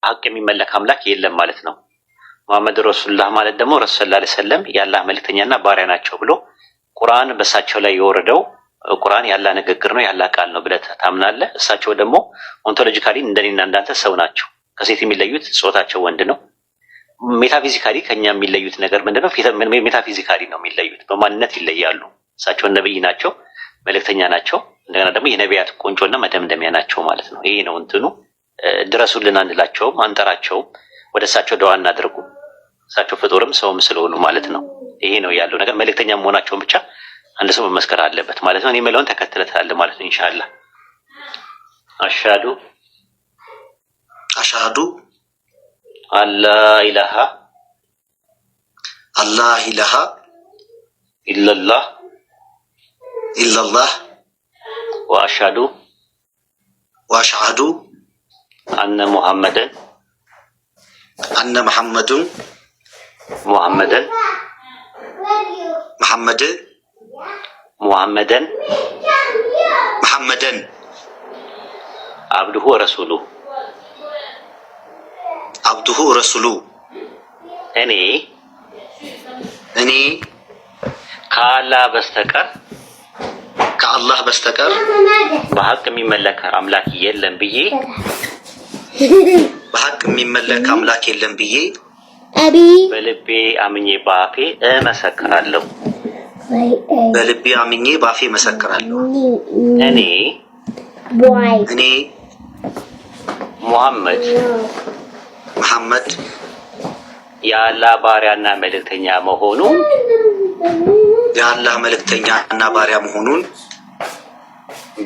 ሀቅ የሚመለክ አምላክ የለም ማለት ነው። መሐመድ ረሱሉላህ ማለት ደግሞ ረሱል ሰለላሁ ዐለይሂ ወሰለም የአላህ መልእክተኛና ባሪያ ናቸው ብሎ ቁርአን በእሳቸው ላይ የወረደው ቁርአን ያላህ ንግግር ነው ያላህ ቃል ነው ብለህ ታምናለህ። እሳቸው ደግሞ ኦንቶሎጂካሊ እንደኔና እንዳንተ ሰው ናቸው። ከሴት የሚለዩት ጾታቸው ወንድ ነው። ሜታፊዚካሊ ከኛ የሚለዩት ነገር ምንድነው? ሜታፊዚካሊ ነው የሚለዩት፣ በማንነት ይለያሉ። እሳቸው ነብይ ናቸው፣ መልእክተኛ ናቸው። እንደገና ደግሞ የነቢያት ቁንጮና መደምደሚያ ናቸው ማለት ነው። ይሄ ነው እንትኑ። ድረሱልን አንላቸውም፣ አንጠራቸውም። ወደ እሳቸው ደዋ እናድርጉ። እሳቸው ፍጡርም ሰውም ስለሆኑ ማለት ነው። ይሄ ነው ያለው ነገር። መልእክተኛ መሆናቸውን ብቻ አንድ ሰው መመስከር አለበት ማለት ነው። እኔ የምለውን ተከትለታለህ ማለት ነው ኢንሻአላህ። አሽሃዱ አላ ኢላሃ ኢለላህ ወአሽሃዱ አነ ሙሐመደን አብዱሁ ወረሱሉ እኔ ከአላህ በስተቀር በሐቅ የሚመለክ አምላክ የለም ብዬ በልቤ አምኜ በአፌ እመሰክራለሁ። እኔ ሙሐመድ የአላህ ባሪያና መልእክተኛ መሆኑን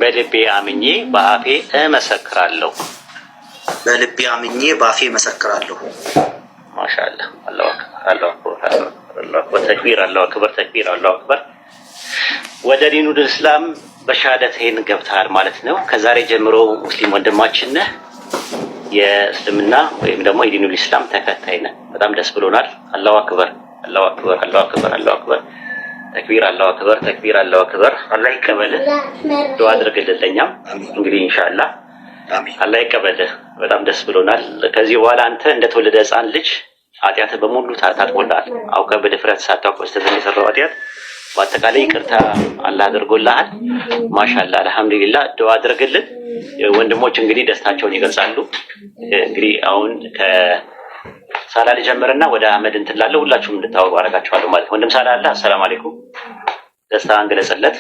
በልቤ አምኜ በአፌ እመሰክራለሁ። ማሻአላህ አላሁ አክበር። ወደ ዲኑል እስላም በሻሃደተይን ገብተሃል ማለት ነው። ከዛሬ ጀምሮ ሙስሊም ወንድማችን ነህ። የእስልምና ወይም ደግሞ የዲኑል እስላም ተከታይ ነህ። በጣም ደስ ብሎናል። አላሁ አክበር። ተክቢር አላሁ አክበር። አላህ ይቀበልህ። ዱዓ አድርግልን ለኛም እንግዲህ ኢንሻአላህ አላህ ይቀበልህ። በጣም ደስ ብሎናል። ከዚህ በኋላ አንተ እንደተወለደ ሕፃን ልጅ ኃጢአትህ በሙሉ ታጥቦልሃል። አውቀህ በድፍረት ሳታውቅ በስተት የሰራው ኃጢአት በአጠቃላይ ይቅርታ አላህ አድርጎልሃል። ማሻአላህ አልሐምዱሊላህ። ዱዓ አድርግልን። ወንድሞች እንግዲህ ደስታቸውን ይገልጻሉ። እንግዲህ አሁን ከሳላ ልጀምርና ወደ አህመድ እንትላለሁ። ሁላችሁም እንድታወቁ አደርጋችኋለሁ ማለት ነው። ወንድም ሳላ አለ። አሰላሙ አለይኩም። ደስታህን ገለጽለት።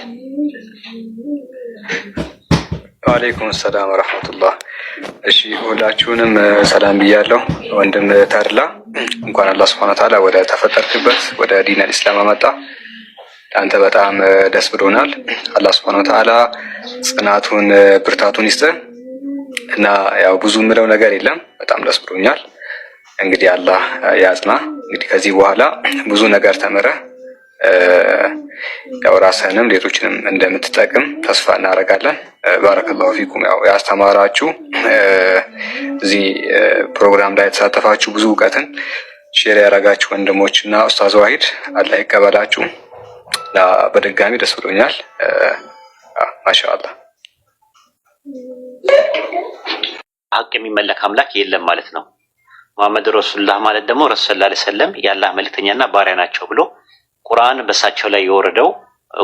ወአለይኩም ሰላም ወራህመቱላህ። እሺ ሁላችሁንም ሰላም ብያለሁ። ወንድም ተድላ እንኳን አላህ Subhanahu Wa Ta'ala ወደ ተፈጠርክበት ወደ ዲነል ኢስላም አመጣ። አንተ በጣም ደስ ብሎናል። አላህ Subhanahu Wa Ta'ala ጽናቱን ብርታቱን ይስጥህ እና ያው ብዙ ምለው ነገር የለም። በጣም ደስ ብሎኛል። እንግዲህ አላህ ያጽና። እንግዲህ ከዚህ በኋላ ብዙ ነገር ተምረህ ያው ራስህንም ሌሎችንም እንደምትጠቅም ተስፋ እናደርጋለን። ባረከላሁ ፊኩም። ያው ያስተማራችሁ እዚህ ፕሮግራም ላይ የተሳተፋችሁ ብዙ እውቀትን ሼር ያደረጋችሁ ወንድሞችና ኡስታዝ ዋሂድ አላህ ይቀበላችሁ። በድጋሚ ደስ ብሎኛል። ማሻአላህ። ሀቅ የሚመለክ አምላክ የለም ማለት ነው። መሐመድ ረሱሉላህ ማለት ደግሞ ረሱል ሰለላሁ ዐለይሂ ወሰለም የአላህ መልእክተኛና ባሪያ ናቸው ብሎ ቁርአን በእሳቸው ላይ የወረደው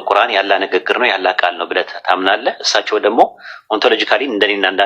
ቁርአን ያላህ ንግግር ነው ያላህ ቃል ነው ብለህ ታምናለህ። እሳቸው ደግሞ ኦንቶሎጂካሊ እንደኔና